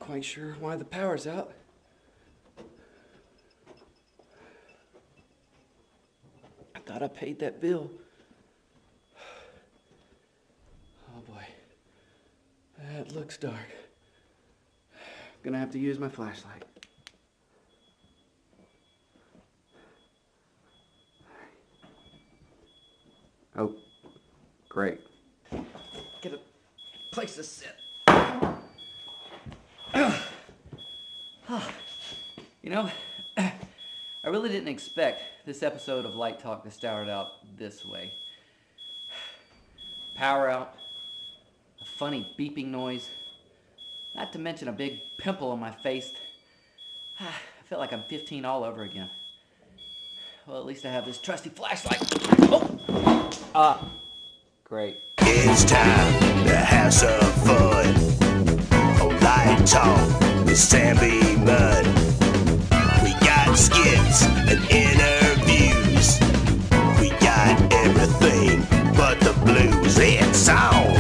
quite sure why the power's out. I thought I paid that bill. Oh boy, that looks dark. Gonna have to use my flashlight. Oh, great. Get a place to sit. You know, I really didn't expect this episode of Light Talk to start out this way. Power out, a funny beeping noise, not to mention a big pimple on my face. I feel like I'm 15 all over again. Well, at least I have this trusty flashlight. Oh! Great. It's time to have some fun. Oh, Light Talk with Sam Beeman. We got skits and interviews. We got everything but the blues. It's on.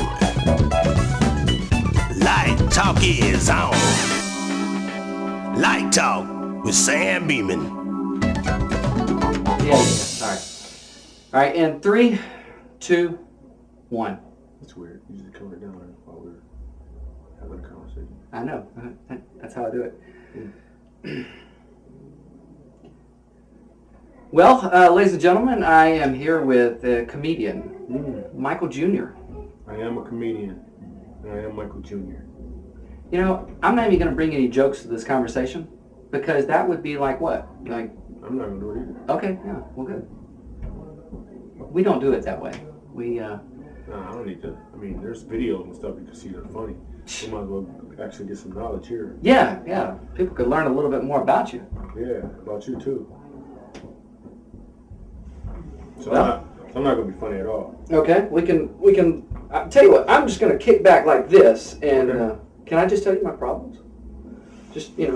Light Talk is on. Light Talk with Sam Beeman. Yeah, sorry. All right, in 3, 2, 1. That's weird. You just tone it down while we're having a conversation. I know. That's how I do it. Well, ladies and gentlemen, I am here with a comedian, Michael Jr. I am a comedian, and I am Michael Jr. You know, I'm not even going to bring any jokes to this conversation because that would be like what? Like, I'm not going to do it either. okay, yeah, well, good. We don't do it that way. We, No, I don't need to. I mean, there's videos and stuff you can see that are funny. We might as well actually get some knowledge here. yeah. People could learn a little bit more about you. Yeah, about you too. So Well, I'm not going to be funny at all. Okay, we can. I'll tell you what. I'm just going to kick back like this, and Okay. Can I just tell you my problems? Just Okay,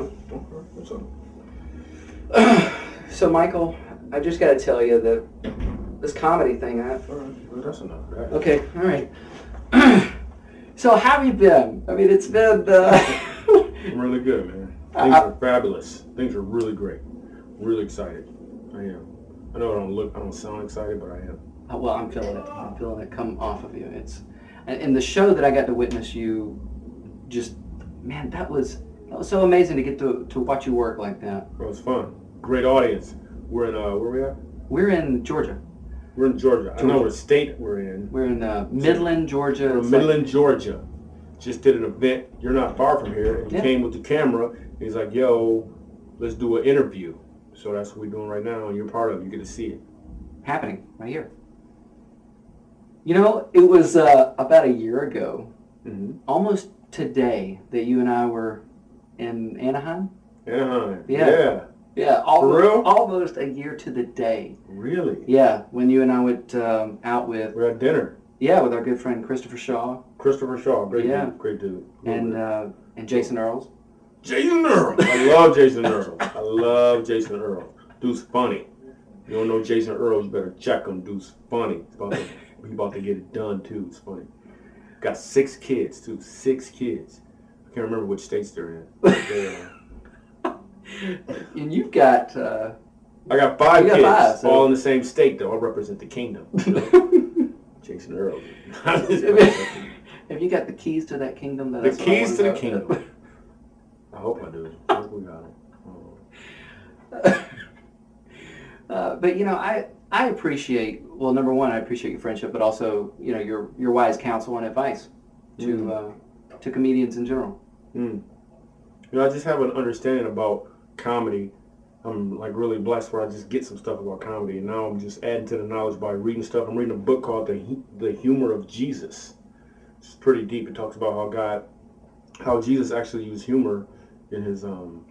what's up? So Michael, I just got to tell you that this comedy thing. All right, well, that's enough of that. Okay, all right. So how have you been? I mean, it's been. I'm really good, man. Things are fabulous. Things are really great. Really excited. I am. I know I don't sound excited, but I am. Well, I'm feeling it. I'm feeling it come off of you. It's, and the show that I got to witness you, just, man, that was so amazing to get to watch you work like that. It was fun. Great audience. We're in where we at? We're in Georgia. We're in Georgia. I know what state we're in. We're in Midland, Georgia. We're in Midland, Georgia. Just did an event. You're not far from here. And he came with the camera. He's like, yo, let's do an interview. So that's what we're doing right now, and you're part of it. You get to see it. Happening right here. You know, it was about a year ago, almost today, that you and I were in Anaheim. Anaheim. Yeah. Yeah, For real? almost a year to the day. Really? Yeah, when you and I went out with... We're at dinner. Yeah, with our good friend Christopher Shaw. Christopher Shaw, great Yeah. dude. Great dude. And Jason Earls. Jason Earl. I love Jason Earl. I love Jason Earl. Dude's funny. You don't know Jason Earl, you better check him. Dude's funny. He's about to get it done too. It's funny. Got 6 kids too. 6 kids. I can't remember which states they're in. And you've got... I got 5 You got kids, 5, so- all in the same state though. I represent the kingdom. Jason Earl. Have you got the keys to that kingdom? The keys to the kingdom. I hope I do. I hope we got it. But you know, I appreciate, well, number one, I appreciate your friendship, but also, you know, your wise counsel and advice to comedians in general. You know, I just have an understanding about comedy. I'm like really blessed where I just get some stuff about comedy, and now I'm just adding to the knowledge by reading stuff. I'm reading a book called The Humor of Jesus. It's pretty deep. It talks about how Jesus actually used humor in his when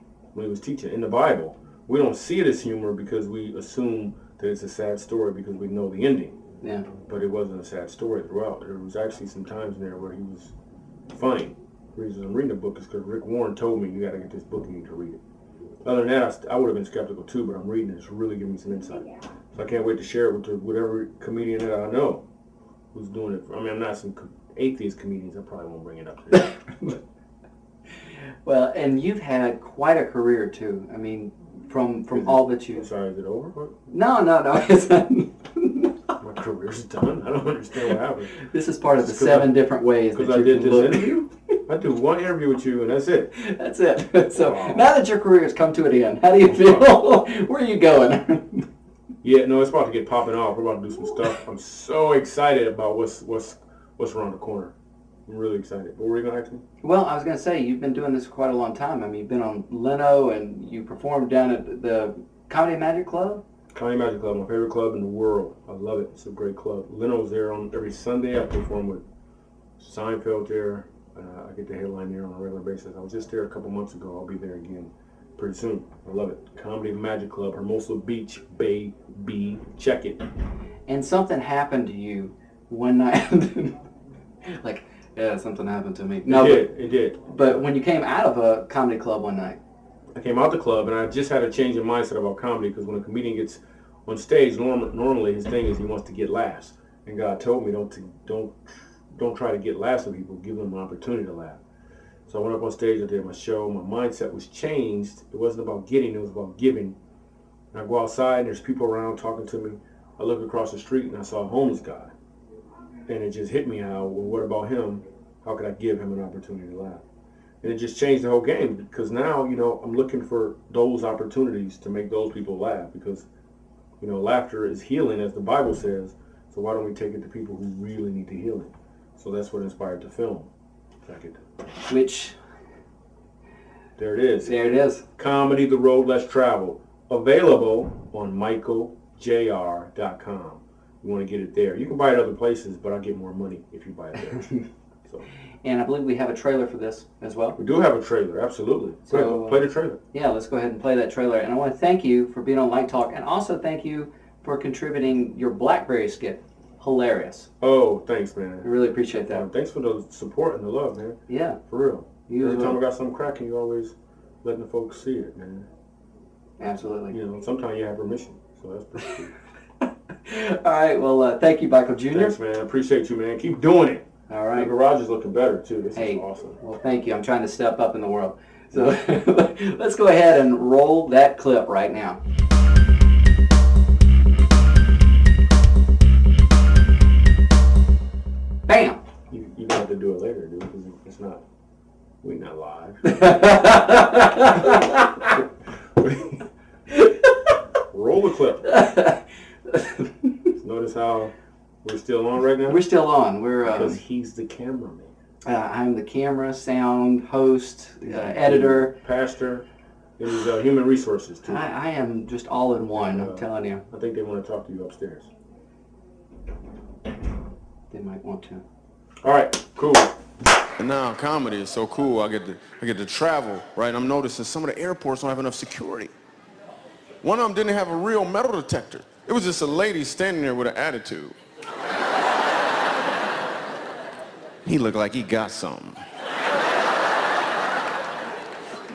he was teaching in the Bible. We don't see it as humor because we assume that it's a sad story because we know the ending. Yeah. But it wasn't a sad story throughout. There was actually some times in there where he was funny. The reason I'm reading the book is because Rick Warren told me, you got to get this book, you need to read it. Other than that, I would have been skeptical too, but I'm reading it. It's really giving me some insight. So I can't wait to share it with whatever comedian that I know who's doing it. I mean, I'm not some atheist comedians. I probably won't bring it up today. Well, Well, and you've had quite a career too. I mean, from all that you. I'm sorry, is it over? What? No. It's My career's done. I don't understand what happened. This is part of the 7 different ways that Because I you did can this look. interview. I do one interview with you, and that's it. That's it. So Wow. now that your career has come to an end, how do you feel? Where are you going? Yeah, no, it's about to get popping off. We're about to do some stuff. I'm so excited about what's around the corner. I'm really excited. What were you gonna ask me? Well, I was going to say, you've been doing this for quite a long time. I mean, you've been on Leno, and you performed down at the Comedy Magic Club. Comedy Magic Club, my favorite club in the world. I love it. It's a great club. Leno's there on every Sunday. I perform with Seinfeld there. I get the headline there on a regular basis. I was just there a couple months ago. I'll be there again pretty soon. I love it. Comedy Magic Club, Hermosa Beach, baby. Check it. And something happened to you one night. Like, yeah, something happened to me. No, It did. But when you came out of a comedy club one night. I came out the club and I just had a change in mindset about comedy because when a comedian gets on stage, normally his thing is he wants to get laughs. And God told me don't try to get laughs with people. Give them an opportunity to laugh. So I went up on stage, I did my show. My mindset was changed. It wasn't about getting, it was about giving. And I go outside and there's people around talking to me. I look across the street and I saw a homeless guy. And it just hit me how, well, what about him? How could I give him an opportunity to laugh? And it just changed the whole game because now, I'm looking for those opportunities to make those people laugh because, laughter is healing as the Bible says. So why don't we take it to people who really need the healing? So that's what inspired the film. Which, there it is. there it is. Comedy, The Road Less Traveled. Available on michaeljr.com. You want to get it there. You can buy it other places, but I'll get more money if you buy it there. So. And I believe we have a trailer for this as well. We do have a trailer, absolutely. So, play the trailer. Yeah, let's go ahead and play that trailer. And I want to thank you for being on Light Talk, and also thank you for contributing your BlackBerry skit. Hilarious. Oh, thanks, man. I really appreciate that. Thanks for the support and the love, man. Yeah. For real. You Every time I got something cracking, you always letting the folks see it, man. Absolutely. Sometimes you have permission, so that's pretty cool. All right, well, thank you, Michael Jr. Thanks, man. I appreciate you, man. Keep doing it. All right. The garage is looking better, too. This Hey, is awesome. well, thank you. I'm trying to step up in the world. So let's go ahead and roll that clip right now. Bam! You're going to have to do it later, dude, because it's not, we're not live. Roll the clip. Notice how we're still on right now? We're still on. Because he's the cameraman. I'm the camera, sound, host, editor. Pastor. There's human resources, too. I am just all in one, I'm telling you. I think they want to talk to you upstairs. They might want to. All right, cool. And now comedy is so cool. I get to travel, right? I'm noticing some of the airports don't have enough security. One of them didn't have a real metal detector. It was just a lady standing there with an attitude. He looked like he got something.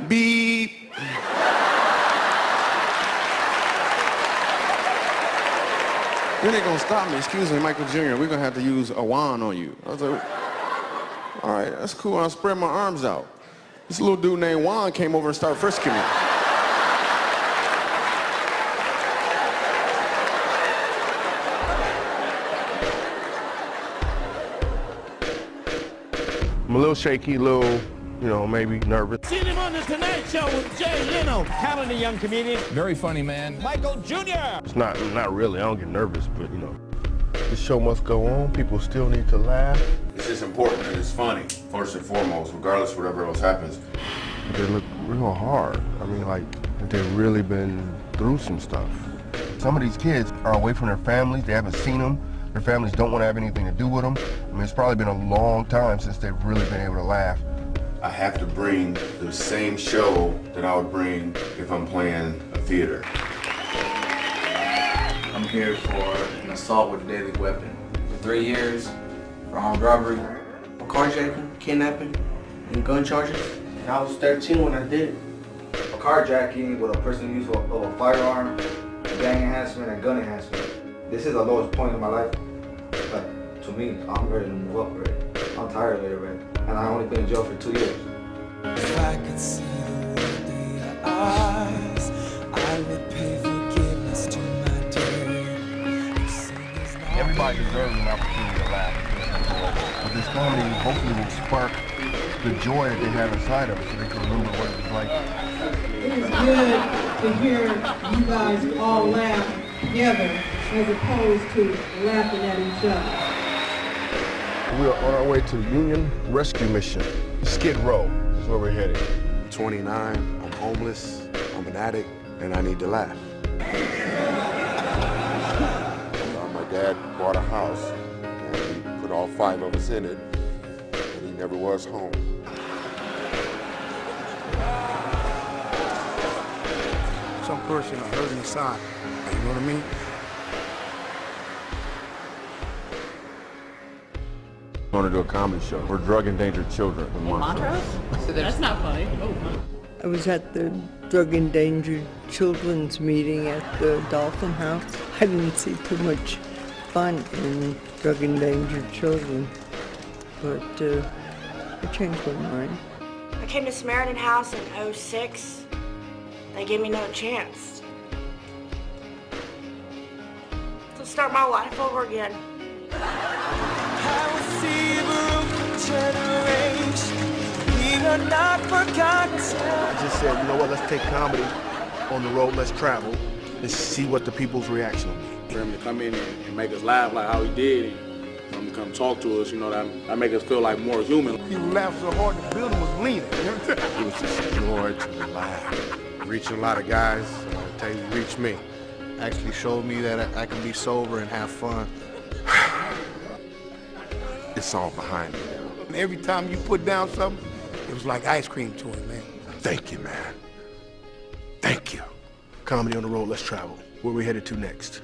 Beep. Then they're gonna stop me. Excuse me, Michael Jr., we're gonna have to use a wand on you. I was like, all right, that's cool. I spread my arms out. This little dude named Juan came over and started frisking me. I'm a little shaky, maybe nervous. Seen him on the Tonight Show with Jay Leno. Talented young comedian. Very funny man. Michael Jr. It's not really. I don't get nervous, but the show must go on. People still need to laugh. It's just important that it's funny, first and foremost, regardless of whatever else happens. They look real hard. I mean, like they've really been through some stuff. Some of these kids are away from their families. They haven't seen them. Their families don't want to have anything to do with them. I mean, it's probably been a long time since they've really been able to laugh. I have to bring the same show that I would bring if I'm playing a theater. I'm here for an assault with a deadly weapon. For 3 years, for armed robbery, for carjacking, kidnapping, and gun charges. And I was 13 when I did it. For carjacking with a personal use of a firearm, gang enhancement, and gun enhancement. This is the lowest point in my life. But to me, I'm ready to move up already. I'm tired of it already. And I only been in jail for 2 years. If I could see the world through your eyes, I would pay forgiveness to my dear. Everybody deserves an opportunity to laugh. But this comedy hopefully will spark the joy that they have inside of us so they can remember what it was like. It is good to hear you guys all laugh together as opposed to laughing at each other. We are on our way to Union Rescue Mission. Skid Row is where we're headed. I'm 29, I'm homeless, I'm an addict, and I need to laugh. My dad bought a house, and he put all 5 of us in it, and he never was home. Some person are hurt inside, you know what I mean? I want to do a comedy show for drug-endangered children in Montrose. So that's not funny. Oh. I was at the drug endangered children's meeting at the Dolphin House. I didn't see too much fun in drug endangered children, but I changed my mind. I came to Samaritan House in '06. They gave me no chance to start my life over again. I just said, you know what, let's take comedy on the road, let's travel, let's see what the people's reaction will be. For him to come in and make us laugh like how he did, and for him to come talk to us, you know, that make us feel like more human. He laughed so hard the building was leaning. It was just a joy to laugh. Reaching a lot of guys, I tell you, reach me. Actually showed me that I can be sober and have fun. It's all behind me now. And every time you put down something, it was like ice cream to him, man. Thank you, man. Thank you. Comedy on the road, let's travel. Where we headed to next?